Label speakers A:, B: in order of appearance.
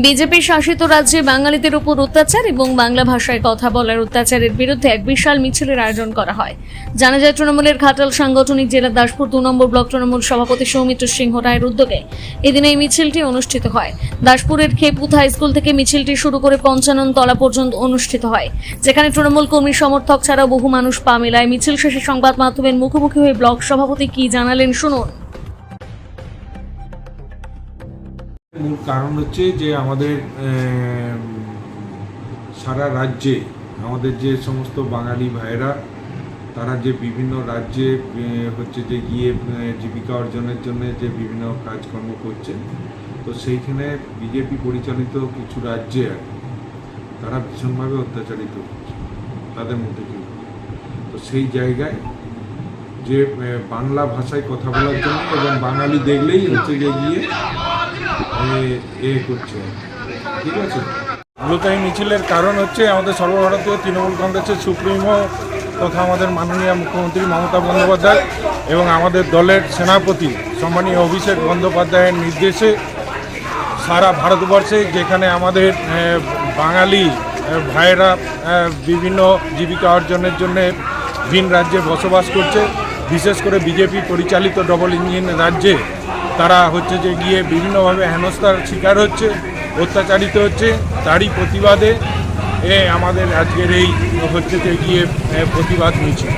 A: BJP শাসিত রাজ্যে বাঙালিদের উপর অত্যাচার এবং বাংলা ভাষায় কথা বলার অত্যাচারের বিরুদ্ধে এক বিশাল মিছিলের আয়োজন করা হয়। জানা যায়, তৃণমূলের ঘাটাল সাংগঠনিক জেলার দাসপুর 2 নম্বর ব্লক তৃণমূল সভাপতি সৌমিত্র সিংহ রায়ের উদ্যোগে এদিন এই মিছিলটি অনুষ্ঠিত হয়। দাসপুরের খেপুথ হাই স্কুল থেকে মিছিলটি শুরু করে পঞ্চানন তলা পর্যন্ত অনুষ্ঠিত হয়, যেখানে তৃণমূল কর্মী সমর্থক ছাড়াও বহু মানুষ পা মেলায়। মিছিল শেষে সংবাদ মাধ্যমের মুখোমুখি হয়ে ব্লক সভাপতি কি জানালেন শুনুন।
B: মূল কারণ হচ্ছে যে আমাদের সারা রাজ্যে আমাদের যে সমস্ত বাঙালি ভাইয়েরা তারা যে বিভিন্ন রাজ্যে হচ্ছে যে গিয়ে জীবিকা অর্জনের জন্য যে বিভিন্ন কাজকর্ম করছে, তো সেইখানে বিজেপি পরিচালিত কিছু রাজ্যে তারা ভীষণভাবে অত্যাচারিত হচ্ছে তাদের মধ্যে কেউ। তো সেই জায়গায় যে বাংলা ভাষায় কথা বলার জন্য এবং বাঙালি দেখলেই হচ্ছে যে গিয়ে করছে, ঠিক আছে। মূলত এই মিছিলের কারণ হচ্ছে আমাদের সর্বভারতীয় তৃণমূল কংগ্রেসের সুপ্রিমো তথা আমাদের মাননীয় মুখ্যমন্ত্রী মমতা বন্দ্যোপাধ্যায় এবং আমাদের দলের সেনাপতি সম্মানীয় অভিষেক বন্দ্যোপাধ্যায়ের নির্দেশে সারা ভারতবর্ষে যেখানে আমাদের বাঙালি ভাইয়েরা বিভিন্ন জীবিকা অর্জনের জন্য ভিন রাজ্যে বসবাস করছে, বিশেষ করে বিজেপি পরিচালিত ডবল ইঞ্জিন রাজ্যে তারা হচ্ছে যে গিয়ে বিভিন্নভাবে হেনস্থার শিকার হচ্ছে, অত্যাচারিত হচ্ছে। তারই প্রতিবাদে আমাদের আজকের এই হচ্ছে যে গিয়ে প্রতিবাদ মিছিল।